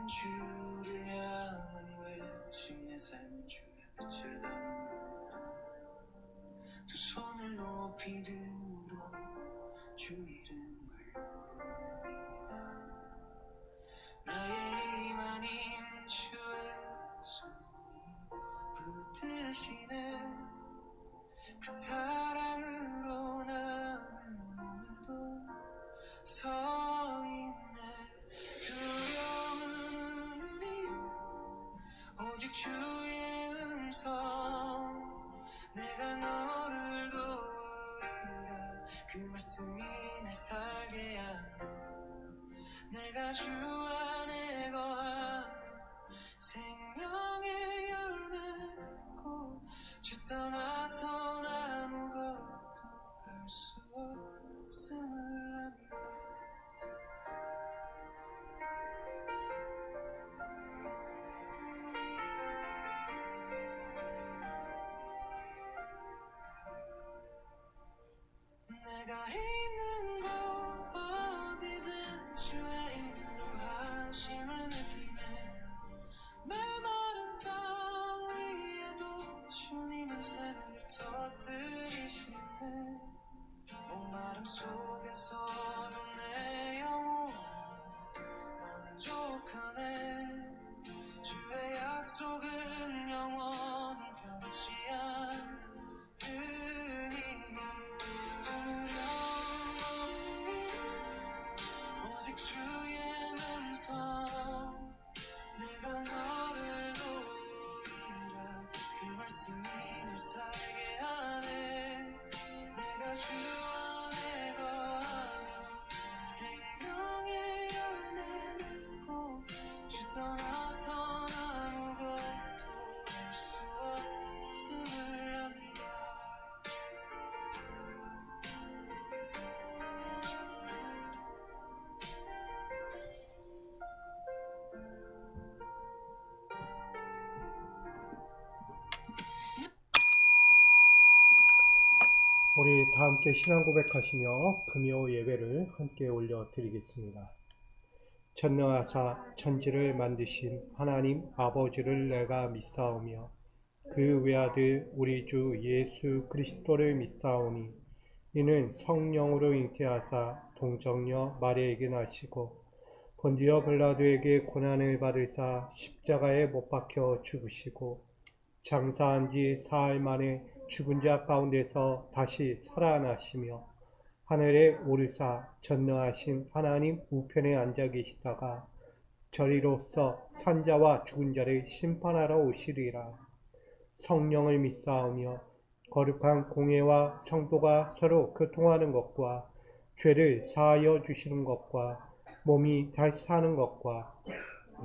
주를 향한 외침 내 삶은 주의 빛을 담아 두 손을 높이 들어 주 이름을 부릅니다. 나의 힘 아닌 주의 손이 붙드시네 그 사랑으로 나는 오늘도 서 있네. 두려움은 우리 오직 주의 음성 내가 너를 도우리라 그 말씀이 날 살게 하네. 내가 주 안에 거하며 생명의 열매 맺고 주 떠나선 아무것도 할 수 없음을 압니다. 내가 있는 곳 어디든 주의 인도하심을 느끼네. 내 마른 땅 위에도 주님의 삶을 터뜨리시네. 목마름 속에서도 내 영혼이 만족하네. 주의 약속은 영원히 변치 않으니 두려움 없니 오직 주의 음성 내가 너를 도우리라 그 말씀이 날 살게 하네. 내가 주 안에 거하며 생명의 열매 맺고 주 떠나선 아무것도 할 수 없음을 압니다. 우리 다 함께 신앙 고백하시며 금요 예배를 함께 올려드리겠습니다. 전능하사 천지를 만드신 하나님 아버지를 내가 믿사오며 그 외아들 우리 주 예수 그리스도를 믿사오니 이는 성령으로 잉태하사 동정녀 마리아에게 나시고 본디오 빌라도에게 고난을 받으사 십자가에 못 박혀 죽으시고 장사한 지 사흘 만에 죽은 자 가운데서 다시 살아나시며 하늘에 오르사 전능하신 하나님 우편에 앉아 계시다가 저리로서 산자와 죽은 자를 심판하러 오시리라. 성령을 믿사오며 거룩한 공회와 성도가 서로 교통하는 것과 죄를 사하여 주시는 것과 몸이 다시 사는 것과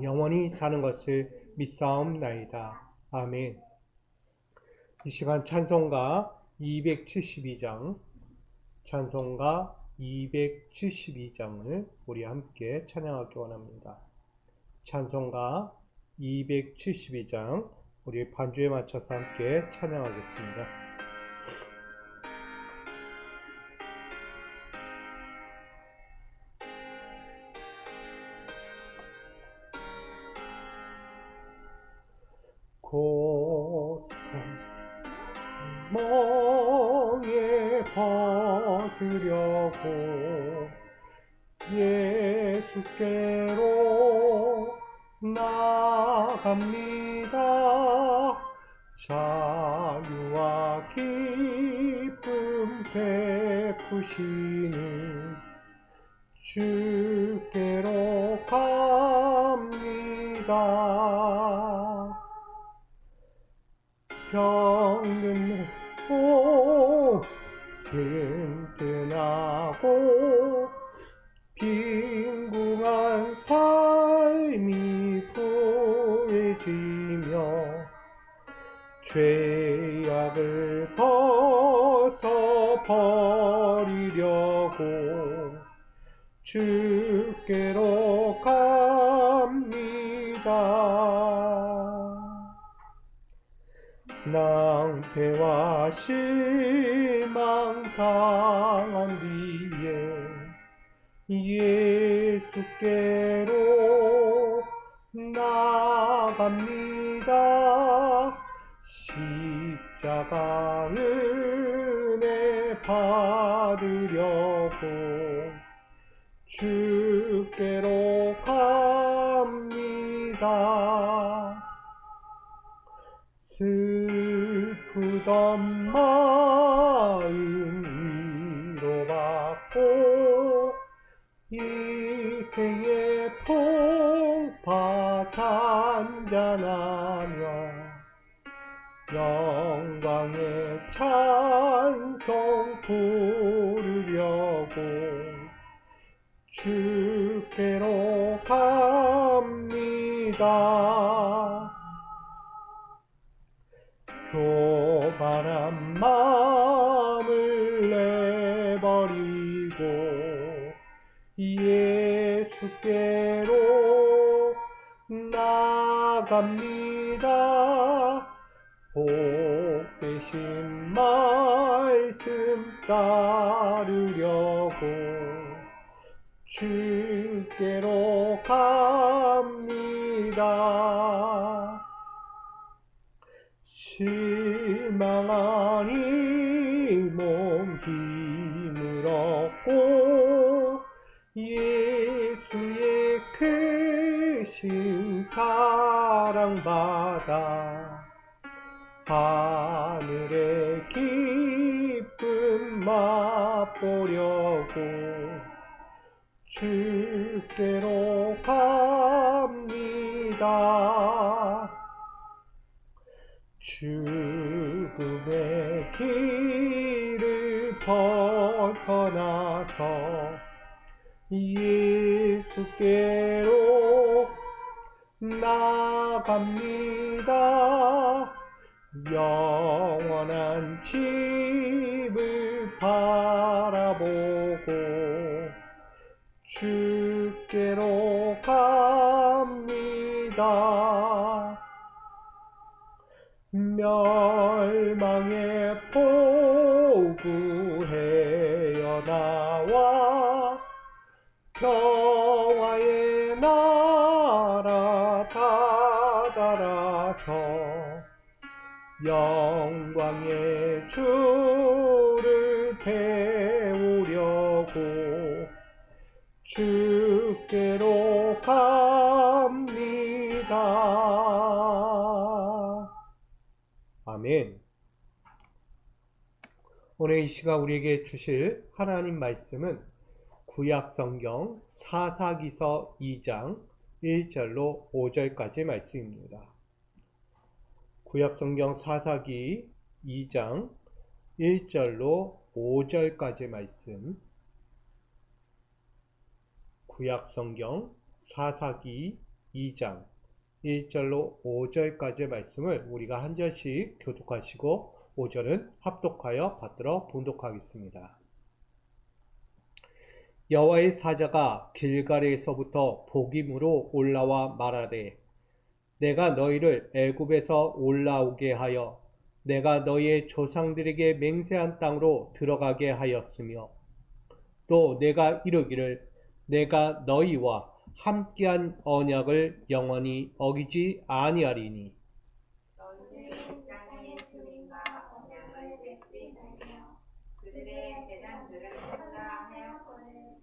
영원히 사는 것을 믿사옵나이다. 아멘. 이 시간 찬송가 272장, 찬송가 272장을 우리 함께 찬양하기 원합니다. 찬송가 272장, 우리 반주에 맞춰서 함께 찬양하겠습니다. 고통 멍에 벗으려고 예수께로 나갑니다. 자유와 기쁨 베푸시는 주께로 갑니다. 병든 오 든든하고 빈궁한 삶이 부해지며 죄악을 벗어버리려고 주께로 갑니다. 낭패와 실망 당한 뒤에 예수께로 나갑니다. 십자가 은혜 받으려고 주께로 갑니다. 슬프던 마음 위로받고 이생의 풍파 잔잔하며 영광의 찬송 부르려고 주께로 갑니다. 교만한 마음을 내버리고 예수께로 나갑니다. 복되신 말씀 따르려고 주께로 갑니다. 실망한 이 몸 힘을 얻고 예수의 크신 사랑받아 하늘의 기쁨 맛보려고 주께로 갑니다. 죽음의 길을 벗어나서 예수께로 나갑니다. 영원한 집을 바라보고 주께로 갑니다. 멸망의 포구해여 나와 평화의 나라 다다라서 영광의 주를 배우려고 주께로 갑니다. 아멘. 오늘 이 시간 우리에게 주실 하나님 말씀은 구약성경 사사기서 2장 1절로 5절까지 말씀입니다. 구약성경 사사기 2장 1절로 5절까지 말씀. 구약성경 사사기 2장 1절로 5절까지 말씀을 우리가 한 절씩 교독하시고 5절은 합독하여 받들어 봉독하겠습니다. 여호와의 사자가 길갈에서부터 복임으로 올라와 말하되 내가 너희를 애굽에서 올라오게 하여 내가 너희의 조상들에게 맹세한 땅으로 들어가게 하였으며 또 내가 이르기를 내가 너희와 함께한 언약을 영원히 어기지 아니하리니 너희는 땅의 주민과 언약을 맺지 말며 그들의 제단들을 삼가 하였거늘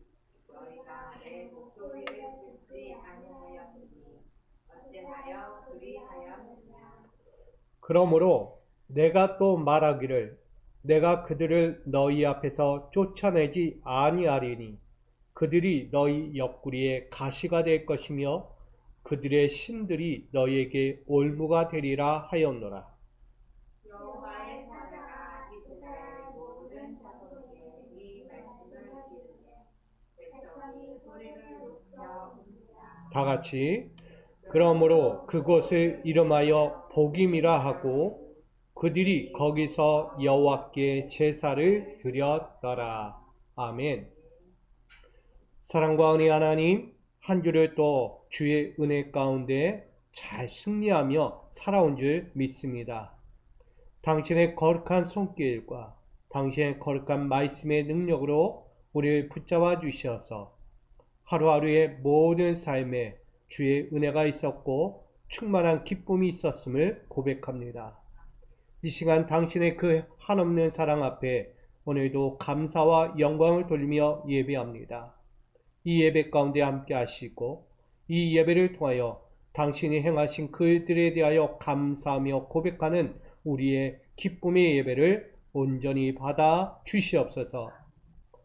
너희가 내 목소리를 듣지 아니하였으니 어찌하여 그리하였느냐. 그러므로 내가 또 말하기를 내가 그들을 너희 앞에서 쫓아내지 아니하리니 그들이 너희 옆구리에 가시가 될 것이며 그들의 신들이 너희에게 올무가 되리라 하였노라. 여호와의 사자가 이스라엘 모든 자손에게 이 말씀을 이르되 백성이 소리를 높여 웁니다. 다 같이 그러므로 그곳을 이름하여 복임이라 하고 그들이 거기서 여호와께 제사를 드렸더라. 아멘. 사랑과 은혜 하나님, 한 주를 또 주의 은혜 가운데 잘 승리하며 살아온 줄 믿습니다. 당신의 거룩한 손길과 당신의 거룩한 말씀의 능력으로 우리를 붙잡아 주셔서 하루하루의 모든 삶에 주의 은혜가 있었고 충만한 기쁨이 있었음을 고백합니다. 이 시간 당신의 그 한없는 사랑 앞에 오늘도 감사와 영광을 돌리며 예배합니다. 이 예배 가운데 함께 하시고 이 예배를 통하여 당신이 행하신 그 일들에 대하여 감사하며 고백하는 우리의 기쁨의 예배를 온전히 받아 주시옵소서.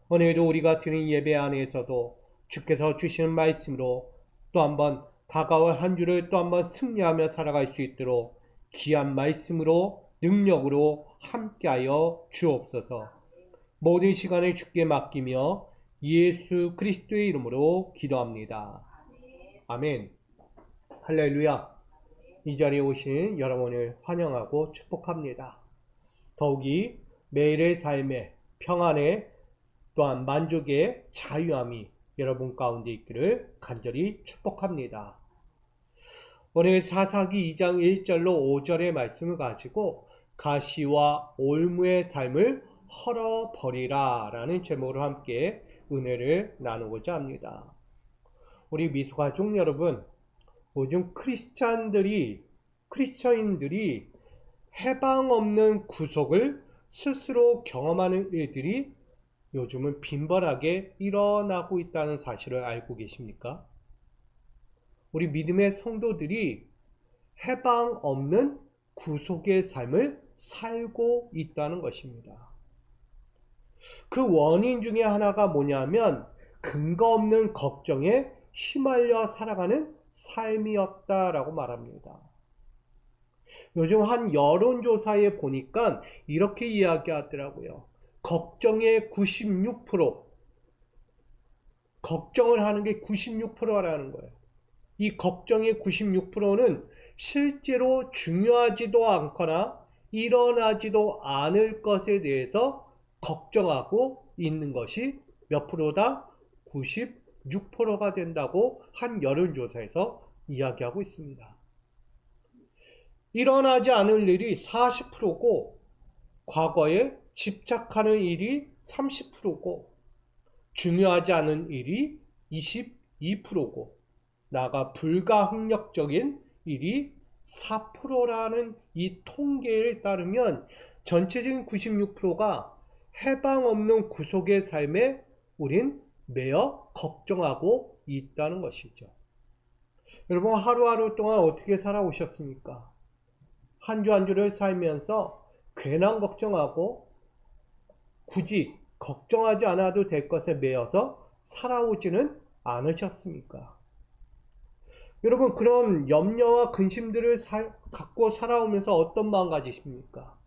오늘도 우리가 드린 예배 안에서도 주께서 주시는 말씀으로 또 한번 다가올 한 주를 또 한번 승리하며 살아갈 수 있도록 귀한 말씀으로 능력으로 함께하여 주옵소서. 모든 시간을 주께 맡기며 예수 그리스도의 이름으로 기도합니다. 아멘. 할렐루야. 이 자리에 오신 여러분을 환영하고 축복합니다. 더욱이 매일의 삶에 평안에 또한 만족의 자유함이 여러분 가운데 있기를 간절히 축복합니다. 오늘 사사기 2장 1절로 5절의 말씀을 가지고 가시와 올무의 삶을 헐어버리라 라는 제목으로 함께 은혜를 나누고자 합니다. 우리 미소가족 여러분, 요즘 크리스찬인들이 해방 없는 구속을 스스로 경험하는 일들이 요즘은 빈번하게 일어나고 있다는 사실을 알고 계십니까? 우리 믿음의 성도들이 해방 없는 구속의 삶을 살고 있다는 것입니다. 그 원인 중에 하나가 뭐냐면 근거 없는 걱정에 휘말려 살아가는 삶이었다라고 말합니다. 요즘 한 여론조사에 보니까 이렇게 이야기하더라고요. 걱정의 96%, 걱정을 하는 게 96%라는 거예요. 이 걱정의 96%는 실제로 중요하지도 않거나 일어나지도 않을 것에 대해서 걱정하고 있는 것이 몇 프로다? 96%가 된다고 한 여론조사에서 이야기하고 있습니다. 일어나지 않을 일이 40%고 과거에 집착하는 일이 30%고 중요하지 않은 일이 22%고 나아가 불가항력적인 일이 4%라는 이 통계에 따르면 전체적인 96%가 해방 없는 구속의 삶에 우린 매여 걱정하고 있다는 것이죠. 여러분 하루하루 동안 어떻게 살아오셨습니까? 한 주 한 주를 살면서 괜한 걱정하고 굳이 걱정하지 않아도 될 것에 매여서 살아오지는 않으셨습니까? 여러분 그런 염려와 근심들을 갖고 살아오면서 어떤 마음 가지십니까?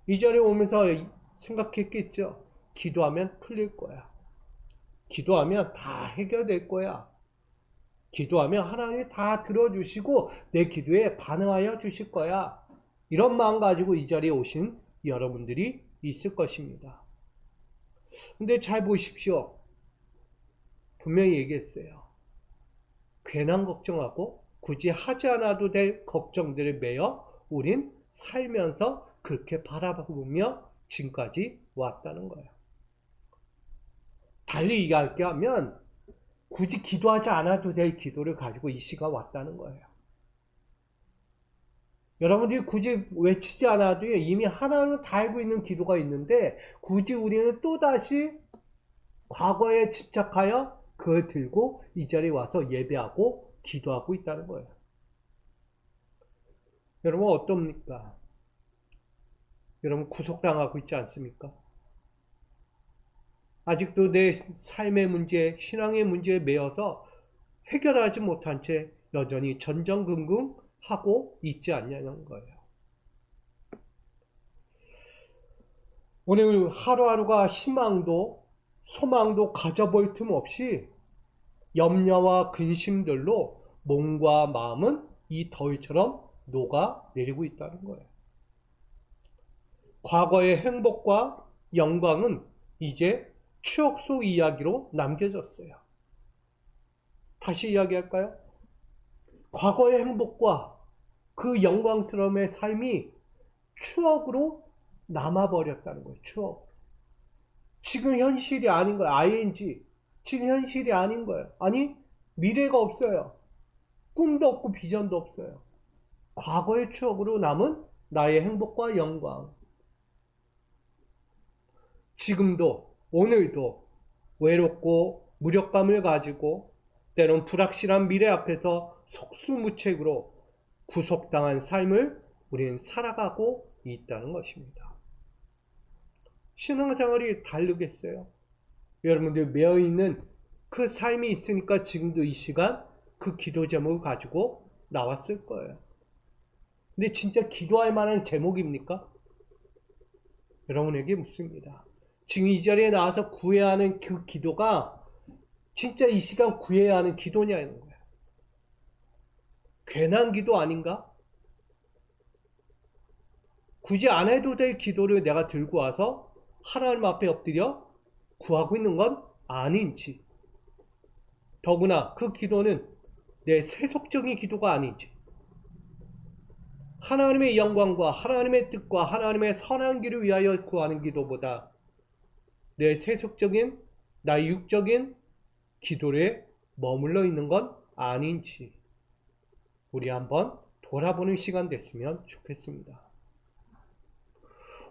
이 자리에 오면서 생각했겠죠. 기도하면 풀릴 거야. 기도하면 다 해결될 거야. 기도하면 하나님이 다 들어주시고 내 기도에 반응하여 주실 거야. 이런 마음 가지고 이 자리에 오신 여러분들이 있을 것입니다. 근데 잘 보십시오. 분명히 얘기했어요. 괜한 걱정하고 굳이 하지 않아도 될 걱정들을 매여 우린 살면서 그렇게 바라보며 지금까지 왔다는 거예요. 달리 이야기하면 굳이 기도하지 않아도 될 기도를 가지고 이 시가 왔다는 거예요. 여러분들이 굳이 외치지 않아도 이미 하나는 다 알고 있는 기도가 있는데 굳이 우리는 또다시 과거에 집착하여 그걸 들고 이 자리에 와서 예배하고 기도하고 있다는 거예요. 여러분 어떻습니까? 여러분 구속당하고 있지 않습니까? 아직도 내 삶의 문제, 신앙의 문제에 매여서 해결하지 못한 채 여전히 전전긍긍하고 있지 않냐는 거예요. 오늘 하루하루가 희망도 소망도 가져볼 틈 없이 염려와 근심들로 몸과 마음은 이 더위처럼 녹아내리고 있다는 거예요. 과거의 행복과 영광은 이제 추억 속 이야기로 남겨졌어요. 다시 이야기할까요? 과거의 행복과 그 영광스러움의 삶이 추억으로 남아버렸다는 거예요. 추억. 지금 현실이 아닌 거예요. ing. 지금 현실이 아닌 거예요. 아니, 미래가 없어요. 꿈도 없고 비전도 없어요. 과거의 추억으로 남은 나의 행복과 영광. 지금도 오늘도 외롭고 무력감을 가지고 때론 불확실한 미래 앞에서 속수무책으로 구속당한 삶을 우리는 살아가고 있다는 것입니다. 신앙생활이 다르겠어요. 여러분들 매어있는 그 삶이 있으니까 지금도 이 시간 그 기도 제목을 가지고 나왔을 거예요. 근데 진짜 기도할 만한 제목입니까? 여러분에게 묻습니다. 지금 이 자리에 나와서 구해야 하는 그 기도가 진짜 이 시간 구해야 하는 기도냐는 거예요. 괜한 기도 아닌가? 굳이 안 해도 될 기도를 내가 들고 와서 하나님 앞에 엎드려 구하고 있는 건 아닌지, 더구나 그 기도는 내 세속적인 기도가 아닌지, 하나님의 영광과 하나님의 뜻과 하나님의 선한 길을 위하여 구하는 기도보다 내 세속적인, 나의 육적인 기도에 머물러 있는 건 아닌지 우리 한번 돌아보는 시간 됐으면 좋겠습니다.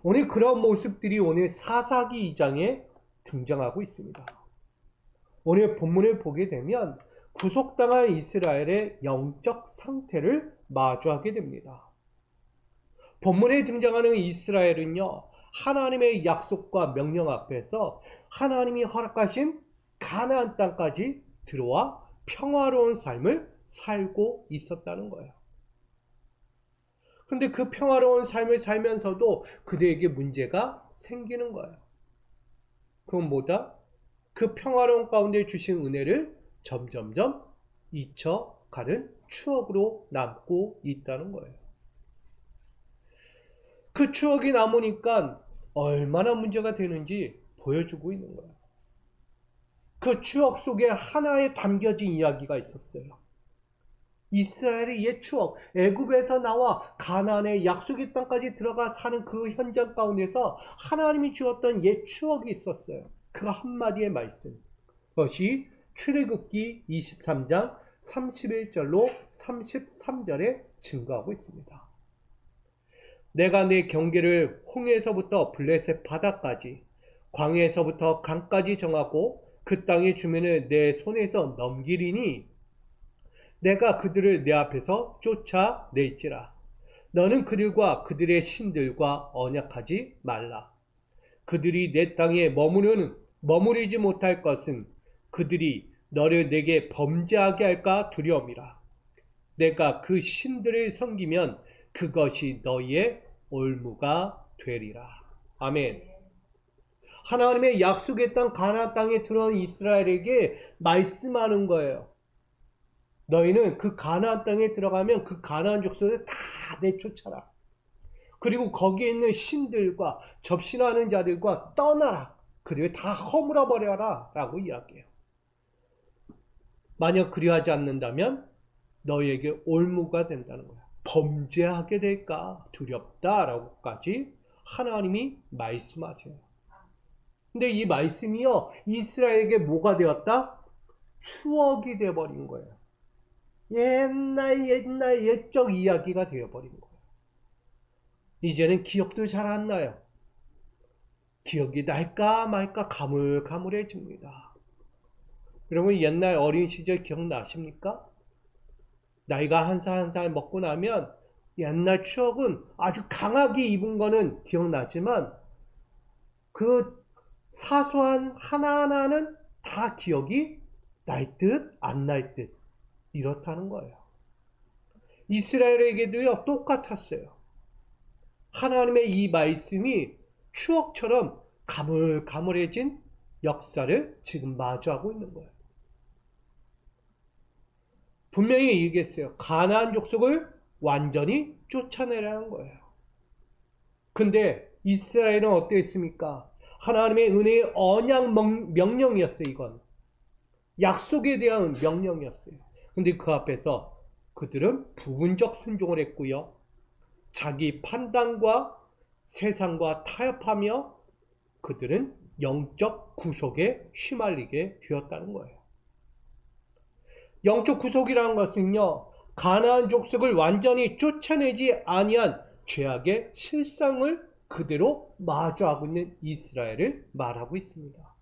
오늘 그런 모습들이 오늘 사사기 2장에 등장하고 있습니다. 오늘 본문을 보게 되면 구속당한 이스라엘의 영적 상태를 마주하게 됩니다. 본문에 등장하는 이스라엘은요, 하나님의 약속과 명령 앞에서 하나님이 허락하신 가나안 땅까지 들어와 평화로운 삶을 살고 있었다는 거예요. 그런데 그 평화로운 삶을 살면서도 그들에게 문제가 생기는 거예요. 그건 뭐다? 그 평화로운 가운데 주신 은혜를 점점점 잊혀가는 추억으로 남고 있다는 거예요. 그 추억이 남으니까 얼마나 문제가 되는지 보여주고 있는 거예요. 그 추억 속에 하나에 담겨진 이야기가 있었어요. 이스라엘의 옛 추억, 애굽에서 나와 가나안의 약속의 땅까지 들어가 사는 그 현장 가운데서 하나님이 주었던 옛 추억이 있었어요. 그 한마디의 말씀, 그것이 출애굽기 23장 31절로 33절에 증거하고 있습니다. 내가 내 경계를 홍해에서부터 블레셋 바다까지, 광야에서부터 강까지 정하고 그 땅의 주민을 내 손에서 넘기리니 내가 그들을 내 앞에서 쫓아낼지라. 너는 그들과 그들의 신들과 언약하지 말라. 그들이 내 땅에 머무르지 못할 것은 그들이 너를 내게 범죄하게 할까 두려움이라. 내가 그 신들을 섬기면 그것이 너희의 올무가 되리라. 아멘. 하나님의 약속의 땅 가나안 땅에 들어온 이스라엘에게 말씀하는 거예요. 너희는 그 가나안 땅에 들어가면 그 가나안 족속을 다 내쫓아라. 그리고 거기에 있는 신들과 접신하는 자들과 떠나라. 그들을 다 허물어 버려라 라고 이야기해요. 만약 그리하지 않는다면 너희에게 올무가 된다는 거야. 범죄하게 될까 두렵다라고까지 하나님이 말씀하세요. 근데 이 말씀이요, 이스라엘에게 뭐가 되었다? 추억이 되어버린 거예요. 옛날 옛적 이야기가 되어버린 거예요. 이제는 기억도 잘 안 나요. 기억이 날까 말까 가물가물해집니다. 여러분 옛날 어린 시절 기억나십니까? 나이가 한 살 한 살 먹고 나면 옛날 추억은 아주 강하게 입은 거는 기억나지만 그 사소한 하나하나는 다 기억이 날 듯 안 날 듯 이렇다는 거예요. 이스라엘에게도요 똑같았어요. 하나님의 이 말씀이 추억처럼 가물가물해진 역사를 지금 마주하고 있는 거예요. 분명히 얘기했어요. 가나안 족속을 완전히 쫓아내라는 거예요. 근데 이스라엘은 어땠습니까? 하나님의 은혜의 언약 명령이었어요. 이건 약속에 대한 명령이었어요. 근데 그 앞에서 그들은 부분적 순종을 했고요. 자기 판단과 세상과 타협하며 그들은 영적 구속에 휘말리게 되었다는 거예요. 영적 구속이라는 것은요, 가나안 족속을 완전히 쫓아내지 아니한 죄악의 실상을 그대로 마주하고 있는 이스라엘을 말하고 있습니다.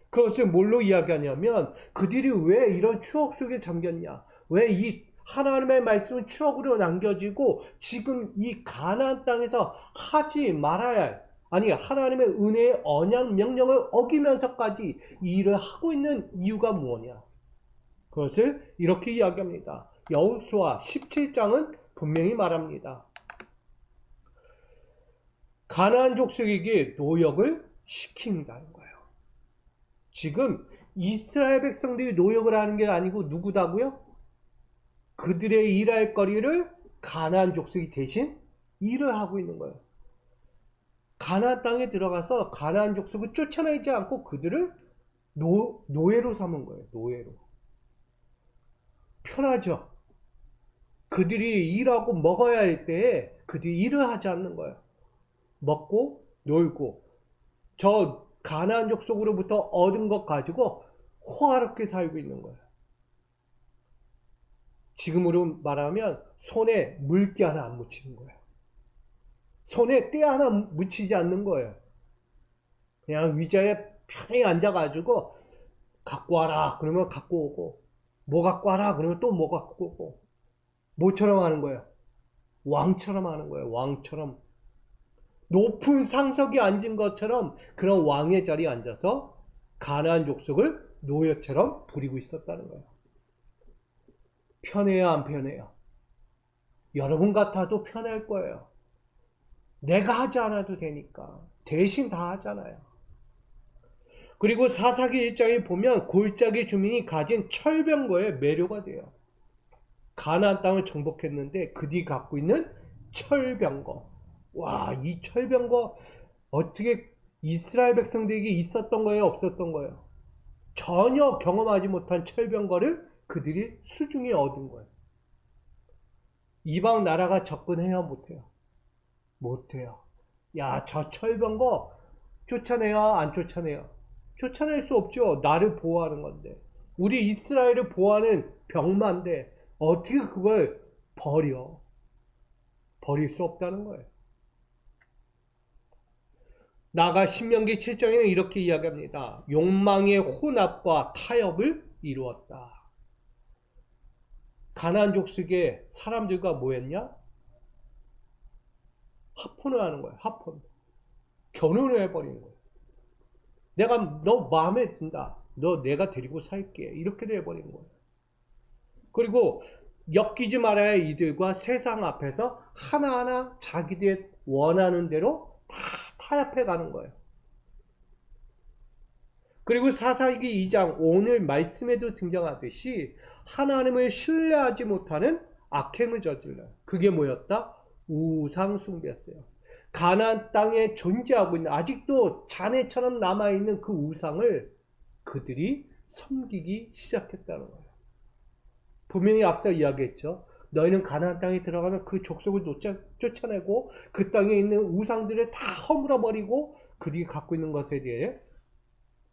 그것을 뭘로 이야기하냐면 그들이 왜 이런 추억 속에 잠겼냐, 왜 이 하나님의 말씀은 추억으로 남겨지고 지금 이 가나안 땅에서 하지 말아야 할, 아니 하나님의 은혜의 언약 명령을 어기면서까지 이 일을 하고 있는 이유가 무엇이냐, 그것을 이렇게 이야기합니다. 여호수아 17장은 분명히 말합니다. 가나안 족속에게 노역을 시킨다는 거예요. 지금 이스라엘 백성들이 노역을 하는 게 아니고 누구다고요? 그들의 일할 거리를 가나안 족속이 대신 일을 하고 있는 거예요. 가나안 땅에 들어가서 가나안 족속을 쫓아내지 않고 그들을 노예로 삼은 거예요. 노예로. 편하죠. 그들이 일하고 먹어야 할 때에 그들이 일을 하지 않는 거예요. 먹고 놀고 저 가나안 족속으로부터 얻은 것 가지고 호화롭게 살고 있는 거예요. 지금으로 말하면 손에 물기 하나 안 묻히는 거예요. 손에 때 하나 묻히지 않는 거예요. 그냥 의자에 편히 앉아가지고 갖고 와라 그러면 갖고 오고, 뭐 갖고 와라 그러면 또 뭐 갖고 오고, 뭐처럼 하는 거예요? 왕처럼 하는 거예요. 왕처럼. 높은 상석에 앉은 것처럼 그런 왕의 자리에 앉아서 가나안 족속을 노예처럼 부리고 있었다는 거예요. 편해요, 안 편해요? 여러분 같아도 편할 거예요. 내가 하지 않아도 되니까 대신 다 하잖아요. 그리고 사사기 1장에 보면 골짜기 주민이 가진 철병거에 매료가 돼요. 가나안 땅을 정복했는데 그들이 갖고 있는 철병거, 와, 이 철병거 어떻게 이스라엘 백성들에게 있었던 거예요, 없었던 거예요? 전혀 경험하지 못한 철병거를 그들이 수중에 얻은 거예요. 이방 나라가 접근해요, 못해요? 못해요. 야, 저 철병거 쫓아내요, 안 쫓아내요? 쫓아낼 수 없죠. 나를 보호하는 건데. 우리 이스라엘을 보호하는 병마인데 어떻게 그걸 버려? 버릴 수 없다는 거예요. 나아가 신명기 7장에는 이렇게 이야기합니다. 욕망의 혼합과 타협을 이루었다. 가나안 족속의 사람들과 뭐였냐? 합혼을 하는 거예요. 합혼. 결혼을 해버리는 거예요. 내가 너 마음에 든다. 너 내가 데리고 살게. 이렇게 돼버리는 거예요. 그리고 엮이지 말아야 할 이들과 세상 앞에서 하나하나 자기들 원하는 대로 다 타협해 가는 거예요. 그리고 사사기 2장 오늘 말씀에도 등장하듯이 하나님을 신뢰하지 못하는 악행을 저질러요. 그게 뭐였다? 우상 숭배였어요. 가나안 땅에 존재하고 있는, 아직도 잔해처럼 남아있는 그 우상을 그들이 섬기기 시작했다는 거예요. 분명히 앞서 이야기했죠. 너희는 가나안 땅에 들어가면 그 족속을 쫓아내고 그 땅에 있는 우상들을 다 허물어버리고 그들이 갖고 있는 것에 대해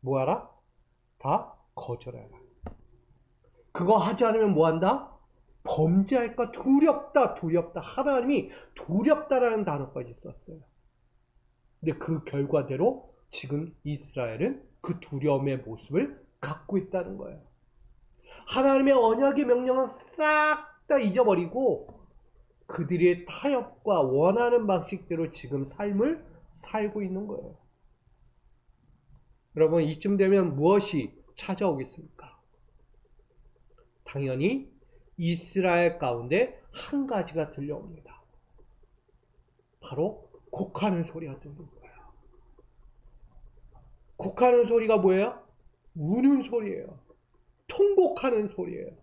뭐하라? 다 거절해라. 그거 하지 않으면 뭐한다? 범죄할까? 두렵다, 두렵다. 하나님이 두렵다라는 단어까지 썼어요. 근데 그 결과대로 지금 이스라엘은 그 두려움의 모습을 갖고 있다는 거예요. 하나님의 언약의 명령은 싹 다 잊어버리고 그들의 타협과 원하는 방식대로 지금 삶을 살고 있는 거예요. 여러분, 이쯤 되면 무엇이 찾아오겠습니까? 당연히 이스라엘 가운데 한 가지가 들려옵니다. 바로 곡하는 소리가 들리는 거예요. 곡하는 소리가 뭐예요? 우는 소리예요. 통곡하는 소리예요.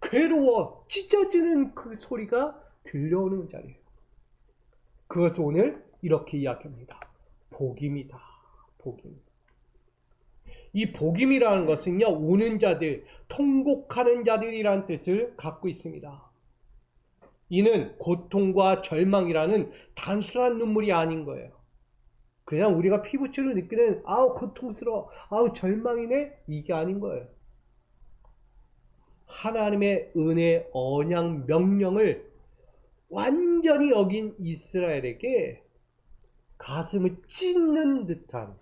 괴로워 찢어지는 그 소리가 들려오는 자리예요. 그것을 오늘 이렇게 이야기합니다. 복임이다. 복임. 이 복임이라는 것은요, 우는 자들, 통곡하는 자들이라는 뜻을 갖고 있습니다. 이는 고통과 절망이라는 단순한 눈물이 아닌 거예요. 그냥 우리가 피부치로 느끼는 아우 고통스러워, 아우 절망이네, 이게 아닌 거예요. 하나님의 은혜, 언약, 명령을 완전히 어긴 이스라엘에게 가슴을 찢는 듯한,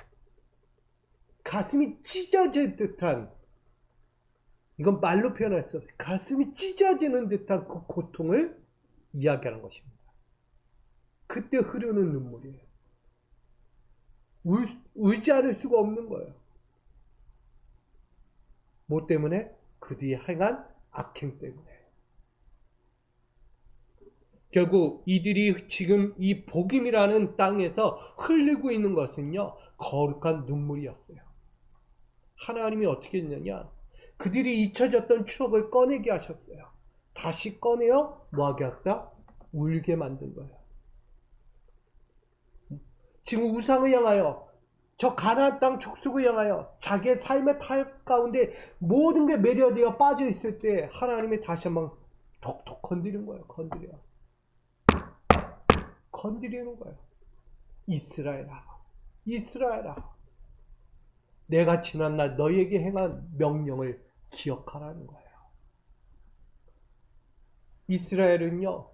가슴이 찢어질 듯한, 이건 말로 표현할 수 없어요. 가슴이 찢어지는 듯한 그 고통을 이야기하는 것입니다. 그때 흐르는 눈물이에요. 울지 않을 수가 없는 거예요. 뭐 때문에? 그들이 행한 악행 때문에. 결국 이들이 지금 이 복임이라는 땅에서 흘리고 있는 것은요, 거룩한 눈물이었어요. 하나님이 어떻게 했느냐? 그들이 잊혀졌던 추억을 꺼내게 하셨어요. 다시 꺼내어 뭐하게 했다? 울게 만든 거예요. 지금 우상을 향하여, 저 가나안 땅 족속을 향하여 자기의 삶의 타협 가운데 모든 게 매료되어 빠져 있을 때 하나님이 다시 한번 톡톡 건드리는 거예요. 건드리는 거예요. 이스라엘아, 이스라엘아, 내가 지난날 너희에게 행한 명령을 기억하라는 거예요. 이스라엘은요,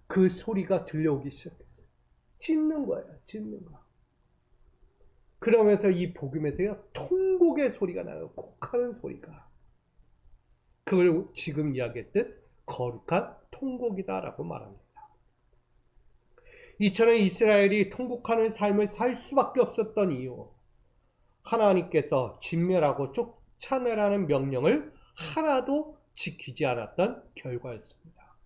그 소리가 들려오기 시작했어요. 짖는 거예요. 짖는 거. 그러면서 이 복음에서요, 통곡의 소리가 나요. 곡하는 소리가. 그걸 지금 이야기했듯 거룩한 통곡이다라고 말합니다. 이처럼 이스라엘이 통곡하는 삶을 살 수밖에 없었던 이유, 하나님께서 진멸하고 쫓아내라는 명령을 하나도 지키지 않았던 결과였습니다.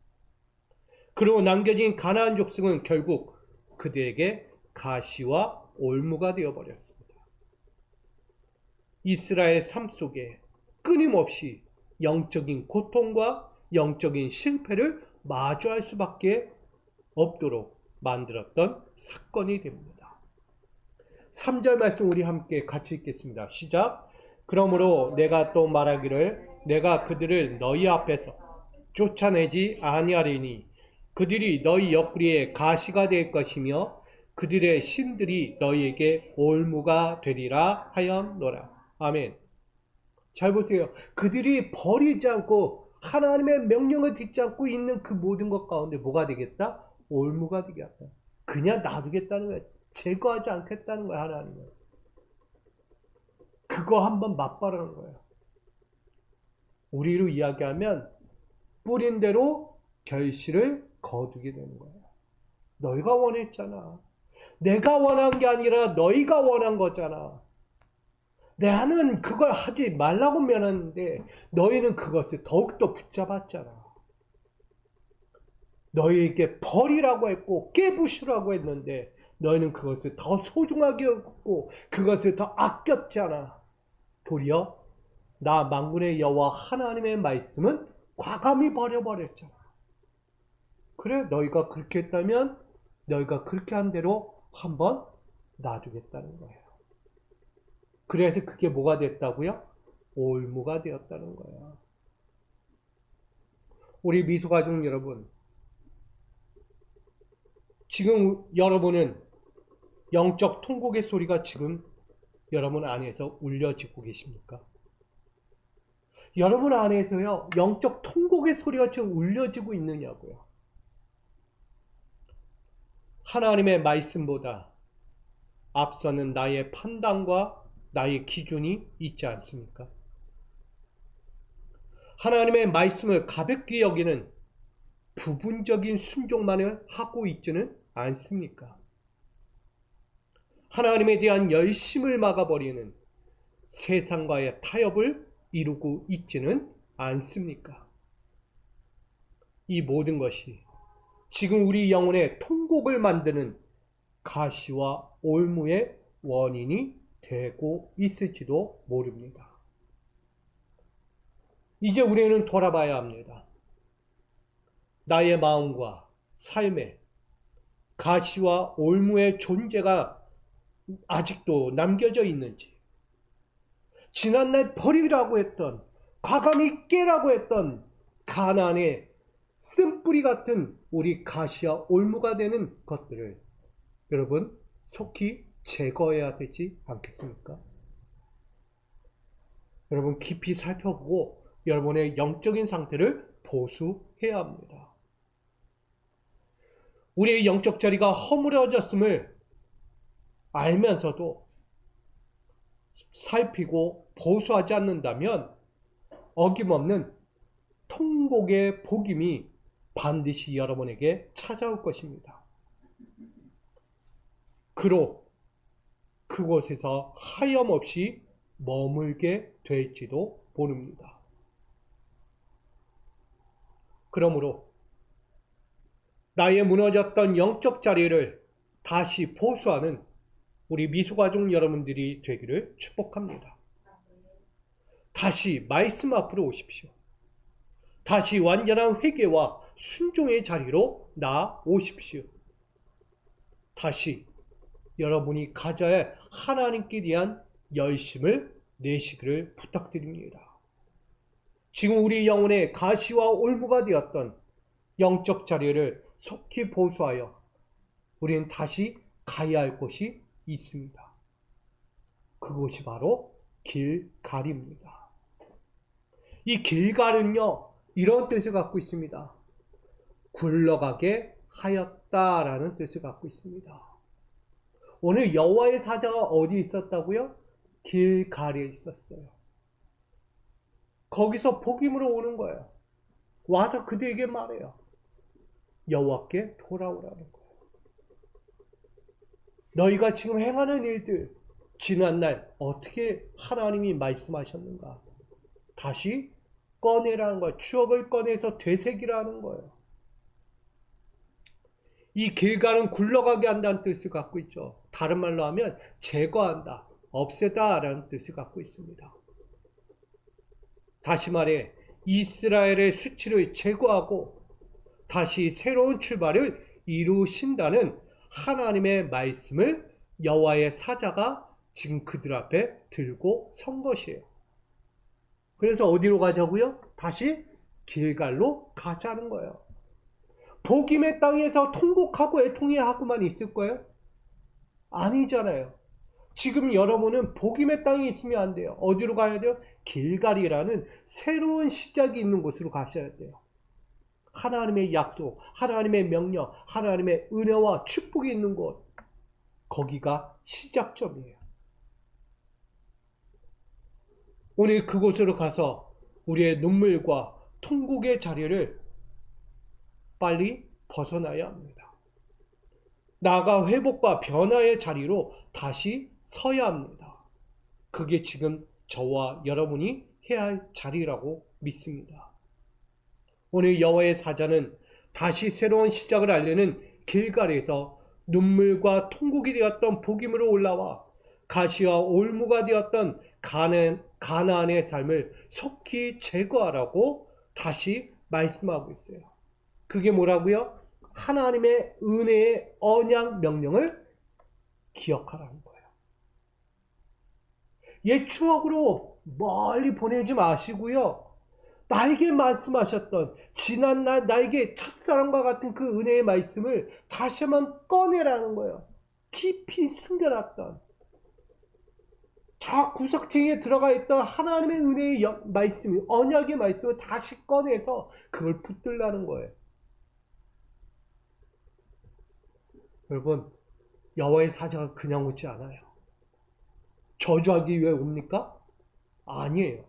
그리고 남겨진 가나안 족속은 결국 그들에게 가시와 올무가 되어버렸습니다. 이스라엘 삶 속에 끊임없이 영적인 고통과 영적인 실패를 마주할 수밖에 없도록 만들었던 사건이 됩니다. 3절 말씀 우리 함께 같이 읽겠습니다. 시작. 그러므로 내가 또 말하기를 내가 그들을 너희 앞에서 쫓아내지 아니하리니 그들이 너희 옆구리에 가시가 될 것이며 그들의 신들이 너희에게 올무가 되리라 하였노라. 아멘. 잘 보세요. 그들이 버리지 않고 하나님의 명령을 듣지 않고 있는 그 모든 것 가운데 뭐가 되겠다? 올무가 되겠다. 그냥 놔두겠다는 거예요. 제거하지 않겠다는 거예요. 하나님은. 그거 한번 맛봐라는 거예요. 우리로 이야기하면 뿌린 대로 결실을 거두게 되는 거예요. 너희가 원했잖아. 내가 원한 게 아니라 너희가 원한 거잖아. 나는 그걸 하지 말라고 면하는데 너희는 그것을 더욱더 붙잡았잖아. 너희에게 버리라고 했고 깨부수라고 했는데 너희는 그것을 더 소중하게 여겼고 그것을 더 아꼈잖아. 도리어 나 만군의 여호와 하나님의 말씀은 과감히 버려버렸잖아. 그래, 너희가 그렇게 했다면 너희가 그렇게 한 대로 한번 놔두겠다는 거예요. 그래서 그게 뭐가 됐다고요? 올무가 되었다는 거예요. 우리 미소가족 여러분, 지금 여러분은 영적 통곡의 소리가 지금 여러분 안에서 울려지고 계십니까? 여러분 안에서요, 영적 통곡의 소리가 지금 울려지고 있느냐고요. 하나님의 말씀보다 앞서는 나의 판단과 나의 기준이 있지 않습니까? 하나님의 말씀을 가볍게 여기는 부분적인 순종만을 하고 있지는 않습니까? 하나님에 대한 열심을 막아버리는 세상과의 타협을 이루고 있지는 않습니까? 이 모든 것이 지금 우리 영혼의 통곡을 만드는 가시와 올무의 원인이 되고 있을지도 모릅니다. 이제 우리는 돌아봐야 합니다. 나의 마음과 삶에 가시와 올무의 존재가 아직도 남겨져 있는지, 지난날 버리라고 했던, 과감히 깨라고 했던 가나안의 쓴뿌리 같은 우리 가시와 올무가 되는 것들을 여러분 속히 제거해야 되지 않겠습니까? 여러분 깊이 살펴보고 여러분의 영적인 상태를 보수해야 합니다. 우리의 영적 자리가 허물어졌음을 알면서도 살피고 보수하지 않는다면 어김없는 통곡의 복임이 반드시 여러분에게 찾아올 것입니다. 그로 그곳에서 하염없이 머물게 될지도 모릅니다. 그러므로 나의 무너졌던 영적 자리를 다시 보수하는 우리 미소가족 여러분들이 되기를 축복합니다. 다시 말씀 앞으로 오십시오. 다시 완전한 회개와 순종의 자리로 나오십시오. 다시 여러분이 가져야 할 하나님께 대한 열심을 내시기를 부탁드립니다. 지금 우리 영혼의 가시와 올무가 되었던 영적 자리를 속히 보수하여 우리는 다시 가야 할 곳이 있습니다. 그곳이 바로 길갈입니다. 이 길갈은요, 이런 뜻을 갖고 있습니다. 굴러가게 하였다라는 뜻을 갖고 있습니다. 오늘 여호와의 사자가 어디 있었다고요? 길갈에 있었어요. 거기서 복임으로 오는 거예요. 와서 그들에게 말해요. 여호와께 돌아오라는 거예요. 너희가 지금 행하는 일들, 지난날 어떻게 하나님이 말씀하셨는가? 다시 꺼내라는 거예요. 추억을 꺼내서 되새기라는 거예요. 이 길갈은 굴러가게 한다는 뜻을 갖고 있죠. 다른 말로 하면 제거한다, 없애다 라는 뜻을 갖고 있습니다. 다시 말해 이스라엘의 수치를 제거하고 다시 새로운 출발을 이루신다는 하나님의 말씀을 여호와의 사자가 지금 그들 앞에 들고 선 것이에요. 그래서 어디로 가자고요? 다시 길갈로 가자는 거예요. 복임의 땅에서 통곡하고 애통해하고만 있을 거예요? 아니잖아요. 지금 여러분은 복임의 땅에 있으면 안 돼요. 어디로 가야 돼요? 길갈이라는 새로운 시작이 있는 곳으로 가셔야 돼요. 하나님의 약속, 하나님의 명령, 하나님의 은혜와 축복이 있는 곳, 거기가 시작점이에요. 오늘 그곳으로 가서 우리의 눈물과 통곡의 자리를 빨리 벗어나야 합니다. 나아가 회복과 변화의 자리로 다시 서야 합니다. 그게 지금 저와 여러분이 해야 할 자리라고 믿습니다. 오늘 여호와의 사자는 다시 새로운 시작을 알리는 길갈에서 눈물과 통곡이 되었던 복임으로 올라와 가시와 올무가 되었던 가나안의 삶을 속히 제거하라고 다시 말씀하고 있어요. 그게 뭐라고요? 하나님의 은혜의 언약 명령을 기억하라는 거예요. 옛 추억으로 멀리 보내지 마시고요. 나에게 말씀하셨던 지난날 나에게 첫사랑과 같은 그 은혜의 말씀을 다시 한번 꺼내라는 거예요. 깊이 숨겨놨던 저 구석탱이에 들어가 있던 하나님의 은혜의 말씀, 언약의 말씀을 다시 꺼내서 그걸 붙들라는 거예요. 여러분, 여호와의 사자가 그냥 오지 않아요. 저주하기 위해 옵니까? 아니에요.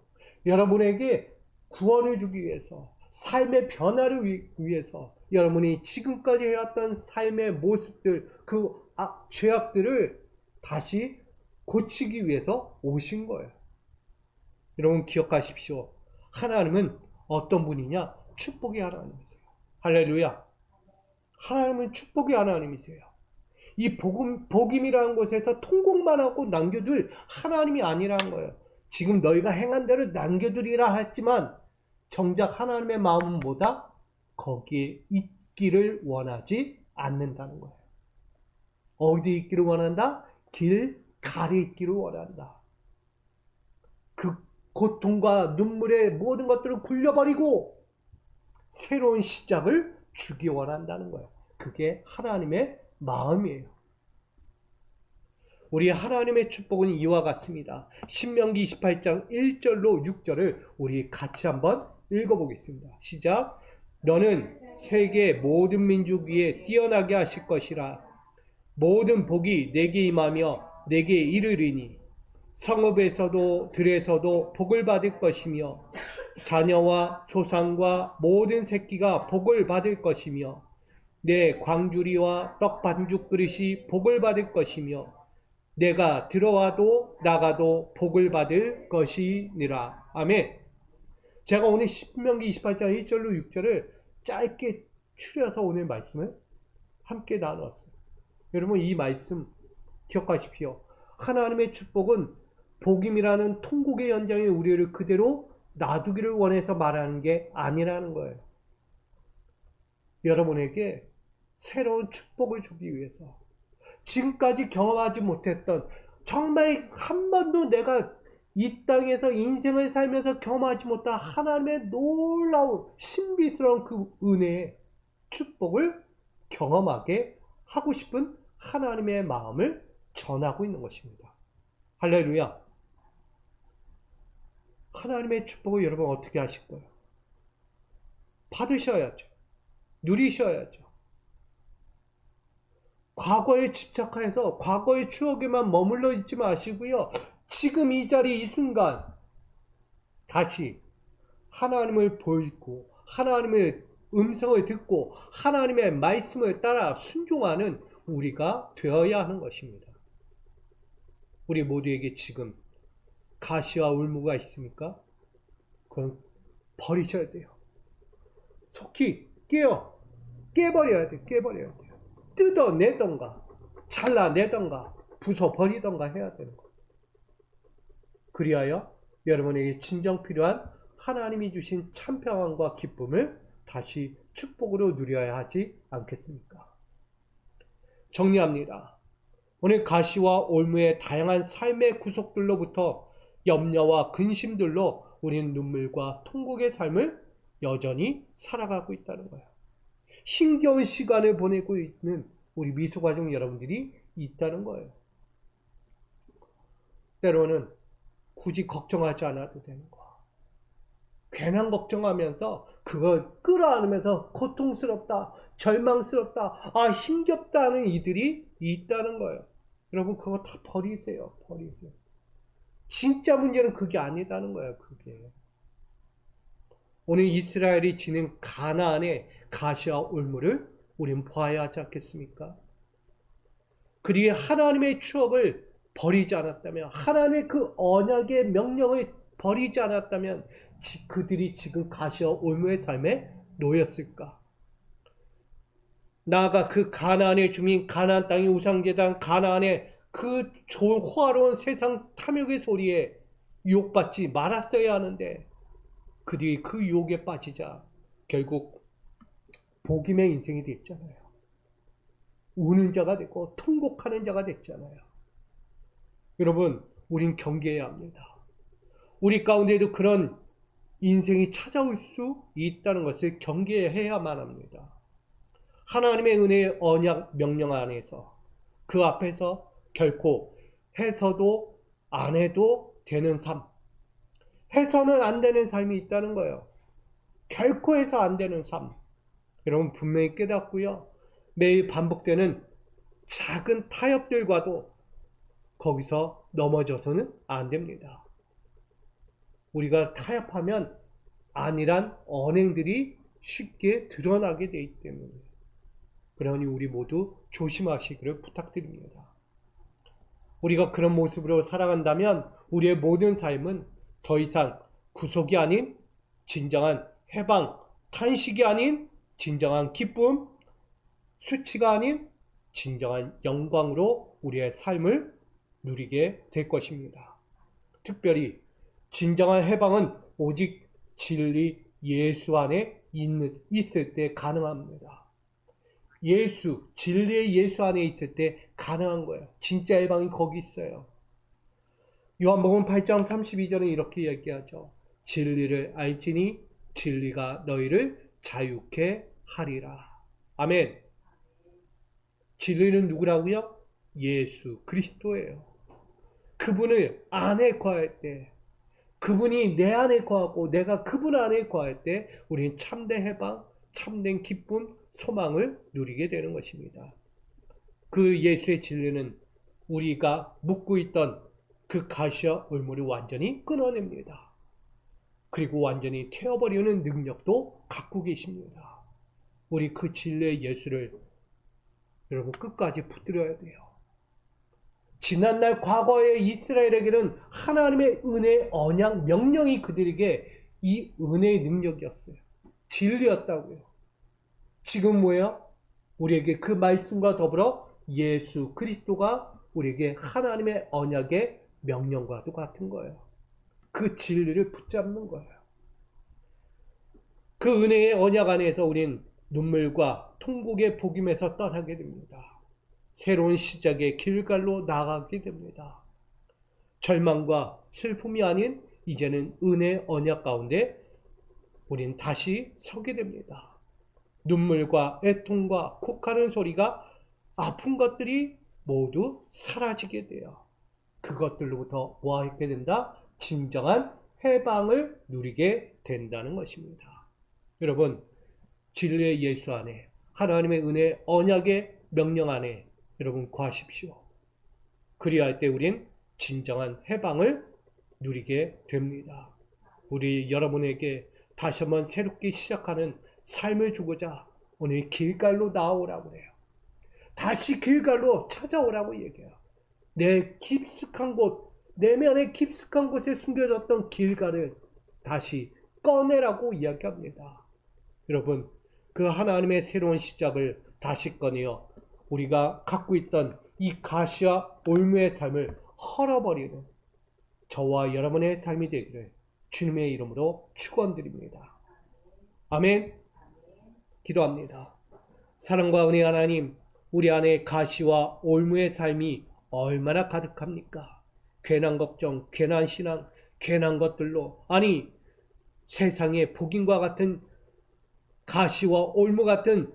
여러분에게 구원을 주기 위해서, 삶의 변화를 위해서 여러분이 지금까지 해왔던 삶의 모습들, 그 죄악들을 다시 고치기 위해서 오신 거예요. 여러분 기억하십시오. 하나님은 어떤 분이냐? 축복의 하나님이세요. 할렐루야. 하나님은 축복의 하나님이세요. 이 복임이라는 곳에서 통곡만 하고 남겨둘 하나님이 아니라는 거예요. 지금 너희가 행한 대로 남겨두리라 했지만 정작 하나님의 마음은 뭐다? 거기에 있기를 원하지 않는다는 거예요. 어디 있기를 원한다? 길갈이 있기를 원한다. 그 고통과 눈물의 모든 것들을 굴려버리고 새로운 시작을 주기 원한다는 거예요. 그게 하나님의 마음이에요. 우리 하나님의 축복은 이와 같습니다. 신명기 28장 1절로 6절을 우리 같이 한번 읽어보겠습니다. 시작. 너는 세계 모든 민족 위에 뛰어나게 하실 것이라. 모든 복이 내게 임하며 내게 이르리니 성읍에서도 들에서도 복을 받을 것이며 자녀와 소산과 모든 새끼가 복을 받을 것이며 내 광주리와 떡 반죽 그릇이 복을 받을 것이며 내가 들어와도 나가도 복을 받을 것이니라. 아멘. 제가 오늘 신명기 28장 1절로 6절을 짧게 추려서 오늘 말씀을 함께 나누었어요. 여러분 이 말씀 기억하십시오. 하나님의 축복은 복임이라는 통곡의 현장에 우리를 그대로 놔두기를 원해서 말하는 게 아니라는 거예요. 여러분에게 새로운 축복을 주기 위해서 지금까지 경험하지 못했던 정말 한 번도 내가 이 땅에서 인생을 살면서 경험하지 못한 하나님의 놀라운 신비스러운 그 은혜의 축복을 경험하게 하고 싶은 하나님의 마음을 전하고 있는 것입니다. 할렐루야. 하나님의 축복을 여러분 어떻게 하실 거예요? 받으셔야죠. 누리셔야죠. 과거에 집착해서 과거의 추억에만 머물러 있지 마시고요. 지금 이 자리 이 순간 다시 하나님을 보이고 하나님의 음성을 듣고 하나님의 말씀을 따라 순종하는 우리가 되어야 하는 것입니다. 우리 모두에게 지금 가시와 울무가 있습니까? 그건 버리셔야 돼요. 속히 깨버려야 돼요. 깨버려야 돼요. 뜯어내던가 잘라내던가 부숴버리던가 해야 되는 거예요. 그리하여 여러분에게 진정 필요한 하나님이 주신 참평안과 기쁨을 다시 축복으로 누려야 하지 않겠습니까? 정리합니다. 오늘 가시와 올무의 다양한 삶의 구속들로부터 염려와 근심들로 우리는 눈물과 통곡의 삶을 여전히 살아가고 있다는 거예요. 힘겨운 시간을 보내고 있는 우리 미소가족 여러분들이 있다는 거예요. 때로는 굳이 걱정하지 않아도 되는 거. 괜한 걱정하면서 그걸 끌어안으면서 고통스럽다, 절망스럽다, 힘겹다는 이들이 있다는 거예요. 여러분 그거 다 버리세요. 버리세요. 진짜 문제는 그게 아니다는 거예요. 그게. 오늘 이스라엘이 지닌 가나안의 가시와 올무를 우린 보아야 하지 않겠습니까? 그리고 하나님의 추억을 버리지 않았다면, 하나님의 그 언약의 명령을 버리지 않았다면 그들이 지금 가시와 올무의 삶에 놓였을까? 나아가 그 가나안의 주민, 가나안 땅의 우상제단, 가나안의 그 좋은 호화로운 세상 탐욕의 소리에 유혹받지 말았어야 하는데 그들이 그 유혹에 빠지자 결국 복임의 인생이 됐잖아요. 우는 자가 되고 통곡하는 자가 됐잖아요. 여러분, 우린 경계해야 합니다. 우리 가운데도 그런 인생이 찾아올 수 있다는 것을 경계해야만 합니다. 하나님의 은혜의 언약 명령 안에서 그 앞에서 결코 해서도 안 해도 되는 삶, 해서는 안 되는 삶이 있다는 거예요. 결코 해서 안 되는 삶. 여러분 분명히 깨닫고요. 매일 반복되는 작은 타협들과도 거기서 넘어져서는 안 됩니다. 우리가 타협하면 안일한 언행들이 쉽게 드러나게 되기 때문에 그러니 우리 모두 조심하시기를 부탁드립니다. 우리가 그런 모습으로 살아간다면 우리의 모든 삶은 더 이상 구속이 아닌 진정한 해방, 탄식이 아닌 진정한 기쁨, 수치가 아닌 진정한 영광으로 우리의 삶을 누리게 될 것입니다. 특별히 진정한 해방은 오직 진리 예수 안에 있을 때 가능합니다. 진리의 예수 안에 있을 때 가능한 거예요. 진짜 해방이 거기 있어요. 요한복음 8장 32절에 이렇게 얘기하죠. 진리를 알지니 진리가 너희를 자유케 하리라. 아멘. 진리는 누구라고요? 예수 그리스도예요. 그분을 안에 거할 때, 그분이 내 안에 거하고 내가 그분 안에 거할 때 우리는 참된 해방, 참된 기쁨, 소망을 누리게 되는 것입니다. 그 예수의 진리는 우리가 묻고 있던 그 가시와 올무를 완전히 끊어냅니다. 그리고 완전히 태워버리는 능력도 갖고 계십니다. 우리 그 진리의 예수를 여러분 끝까지 붙들어야 돼요. 지난날 과거의 이스라엘에게는 하나님의 은혜의 언약 명령이 그들에게 이 은혜의 능력이었어요. 진리였다고요. 지금 뭐예요? 우리에게 그 말씀과 더불어 예수 그리스도가 우리에게 하나님의 언약의 명령과도 같은 거예요. 그 진리를 붙잡는 거예요. 그 은혜의 언약 안에서 우린 눈물과 통곡의 복임에서 떠나게 됩니다. 새로운 시작의 길갈로 나아가게 됩니다. 절망과 슬픔이 아닌 이제는 은혜의 언약 가운데 우린 다시 서게 됩니다. 눈물과 애통과 콕하는 소리가 아픈 것들이 모두 사라지게 돼요. 그것들로부터 뭐 하게 된다? 진정한 해방을 누리게 된다는 것입니다. 여러분, 진리의 예수 안에, 하나님의 은혜 언약의 명령 안에 여러분 거하십시오. 그리할 때 우린 진정한 해방을 누리게 됩니다. 우리 여러분에게 다시 한번 새롭게 시작하는 삶을 주고자 오늘 길갈로 나오라고 해요. 다시 길갈로 찾아오라고 얘기해요. 내 깊숙한 곳, 내면의 깊숙한 곳에 숨겨졌던 길갈을 다시 꺼내라고 이야기합니다. 여러분, 그 하나님의 새로운 시작을 다시 꺼내어 우리가 갖고 있던 이 가시와 올무의 삶을 헐어버리는 저와 여러분의 삶이 되기를 주님의 이름으로 축원드립니다. 아멘. 기도합니다. 사랑과 은혜 하나님, 우리 안에 가시와 올무의 삶이 얼마나 가득합니까? 괜한 걱정, 괜한 신앙, 괜한 것들로, 아니 세상의 복인과 같은 가시와 올무 같은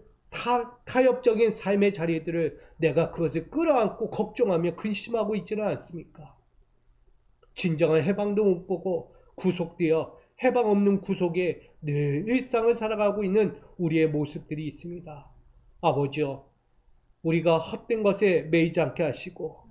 타협적인 삶의 자리들을 내가 그것을 끌어안고 걱정하며 근심하고 있지는 않습니까? 진정한 해방도 못 보고 구속되어 해방 없는 구속에 늘 일상을 살아가고 있는 우리의 모습들이 있습니다. 아버지여, 우리가 헛된 것에 매이지 않게 하시고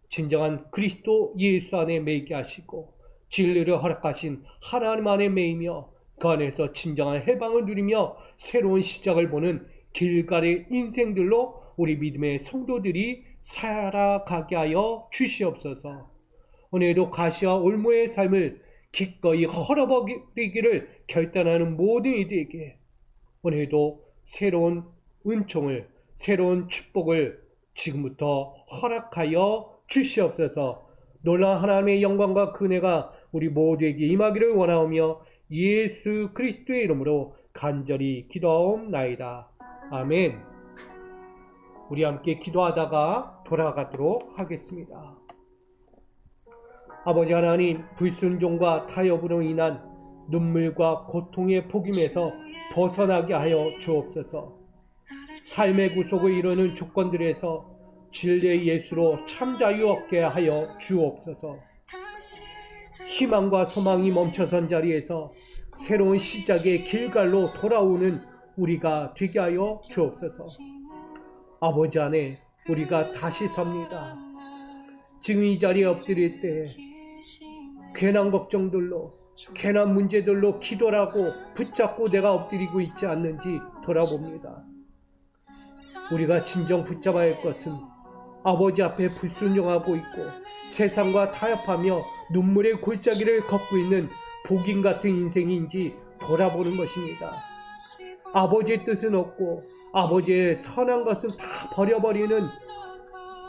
진정한 그리스도 예수 안에 매이게 하시고 진리를 허락하신 하나님 안에 매이며 그 안에서 진정한 해방을 누리며 새로운 시작을 보는 길갈의 인생들로 우리 믿음의 성도들이 살아가게 하여 주시옵소서. 오늘도 가시와 올무의 삶을 기꺼이 헐어버리기를 결단하는 모든 이들에게 오늘도 새로운 은총을, 새로운 축복을 지금부터 허락하여 주시옵소서. 놀라운 하나님의 영광과 은혜가 우리 모두에게 임하기를 원하오며 예수 그리스도의 이름으로 간절히 기도하옵나이다. 아멘. 우리 함께 기도하다가 돌아가도록 하겠습니다. 아버지 하나님, 불순종과 타협으로 인한 눈물과 고통의 복임에서 벗어나게 하여 주옵소서. 삶의 구속을 이루는 조건들에서 진리의 예수로 참 자유 얻게 하여 주옵소서. 희망과 소망이 멈춰선 자리에서 새로운 시작의 길갈로 돌아오는 우리가 되게 하여 주옵소서. 아버지 안에 우리가 다시 섭니다. 지금 이 자리에 엎드릴 때 괜한 걱정들로, 괜한 문제들로 기도를 하고 붙잡고 내가 엎드리고 있지 않는지 돌아봅니다. 우리가 진정 붙잡아야 할 것은 아버지 앞에 불순종하고 있고 세상과 타협하며 눈물의 골짜기를 걷고 있는 복인 같은 인생인지 돌아보는 것입니다. 아버지의 뜻은 없고 아버지의 선한 것은 다 버려버리는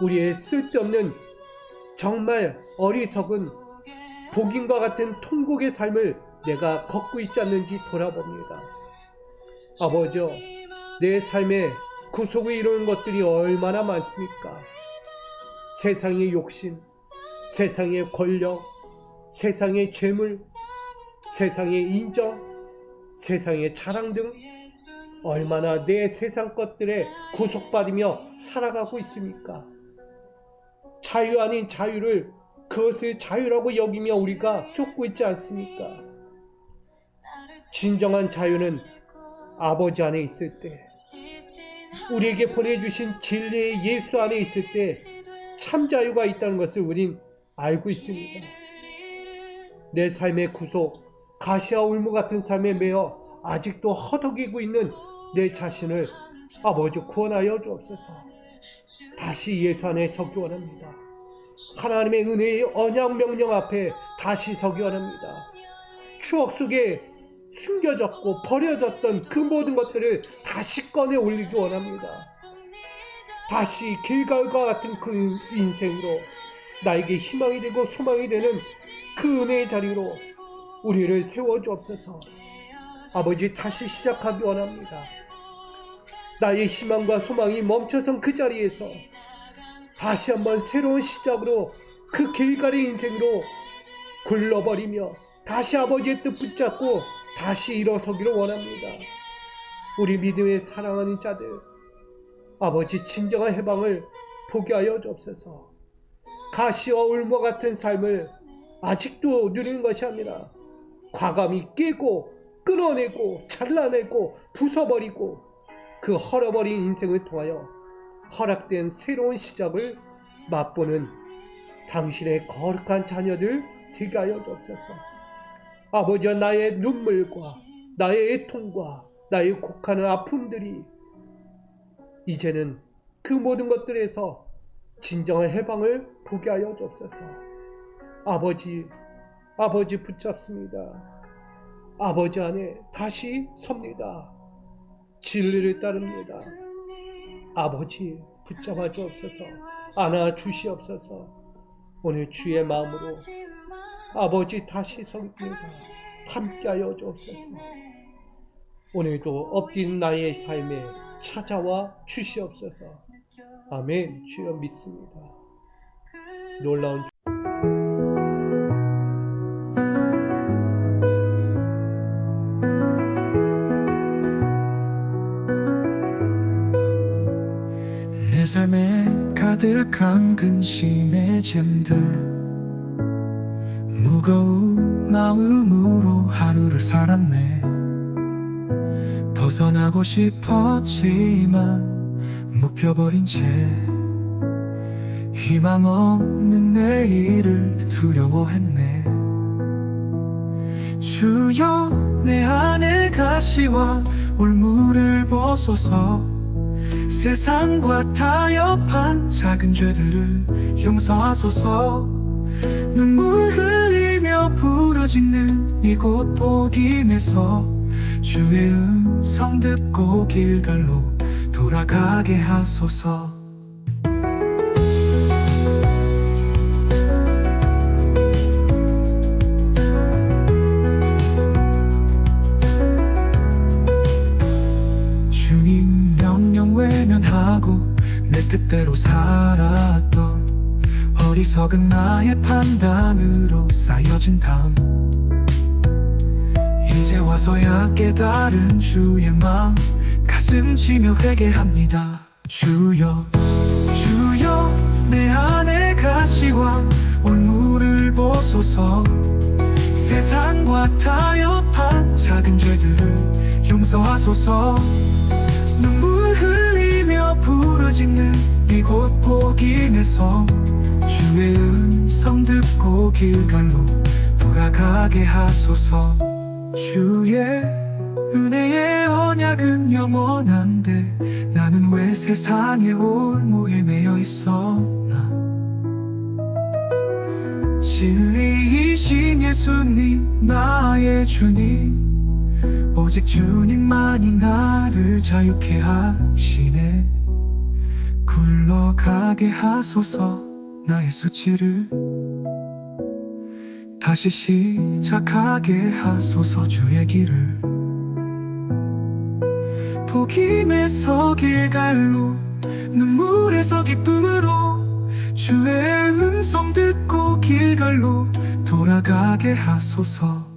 우리의 쓸데없는 정말 어리석은 복인과 같은 통곡의 삶을 내가 걷고 있지 않는지 돌아봅니다. 아버지여, 내 삶에 구속을 이루는 것들이 얼마나 많습니까? 세상의 욕심, 세상의 권력, 세상의 재물, 세상의 인정, 세상의 자랑 등 얼마나 내 세상 것들에 구속받으며 살아가고 있습니까? 자유 아닌 자유를 그것을 자유라고 여기며 우리가 쫓고 있지 않습니까? 진정한 자유는 아버지 안에 있을 때, 우리에게 보내주신 진리의 예수 안에 있을 때 참 자유가 있다는 것을 우린 알고 있습니다. 내 삶의 구속, 가시와 울무 같은 삶에 매여 아직도 허덕이고 있는 내 자신을 아버지 구원하여 주옵소서. 다시 예수 안에 서기 원합니다. 하나님의 은혜의 언약 명령 앞에 다시 서기 원합니다. 추억 속에 숨겨졌고 버려졌던 그 모든 것들을 다시 꺼내 올리기 원합니다. 다시 길갈과 같은 그 인생으로 나에게 희망이 되고 소망이 되는 그 은혜의 자리로 우리를 세워주옵소서. 아버지, 다시 시작하기 원합니다. 나의 희망과 소망이 멈춰선 그 자리에서 다시 한번 새로운 시작으로 그 길갈의 인생으로 굴러버리며 다시 아버지의 뜻 붙잡고 다시 일어서기를 원합니다. 우리 믿음의 사랑하는 자들, 아버지 진정한 해방을 보게 하여 주옵소서. 가시와 울무 같은 삶을 아직도 누리는 것이 아니라 과감히 깨고 끊어내고 잘라내고 부숴버리고 그 헐어버린 인생을 통하여 허락된 새로운 시작을 맛보는 당신의 거룩한 자녀들 되게 하여 주옵소서. 아버지와 나의 눈물과 나의 애통과 나의 곡하는 아픔들이 이제는 그 모든 것들에서 진정한 해방을 보게 하여 주옵소서. 아버지 붙잡습니다. 아버지 안에 다시 섭니다. 진리를 따릅니다. 아버지 붙잡아 주옵소서. 안아 주시옵소서. 오늘 주의 마음으로 아버지 다시 섭니다. 함께하여 주옵소서. 오늘도 엎드린 나의 삶에 찾아와 주시옵소서. 아멘. 주여 믿습니다. 놀라운 내 삶에 가득한 근심의 짐들, 무거운 마음으로 하루를 살았네. 벗어나고 싶었지만 묶여버린 채 희망 없는 내일을 두려워했네. 주여, 내 안에 가시와 울무를 벗소서. 세상과 타협한 작은 죄들을 용서하소서. 눈물 흘리며 부러지는 이곳 복임에서 주의 음성 듣고 길갈로 돌아가게 하소서. 주님 명령 외면하고 내 뜻대로 살았던 어리석은 나의 판단으로 쌓여진 담, 이제 와서야 깨달은 주의 마음, 가슴 치며 회개합니다. 주여, 주여, 내 안에 가시와 울무를 벗소서. 세상과 타협한 작은 죄들을 용서하소서. 눈물 흘리며 부르짖는 이곳 복임에서 주의 음성 듣고 길갈로 돌아가게 하소서. 주의 은혜의 언약은 영원한데 나는 왜 세상의 올무에 매여 있었나. 진리이신 예수님, 나의 주님, 오직 주님만이 나를 자유케 하시네. 굴러가게 하소서. 나의 수치를 다시 시작하게 하소서. 주의 길을 복임에서 길갈로, 눈물에서 기쁨으로 주의 음성 듣고 길갈로 돌아가게 하소서.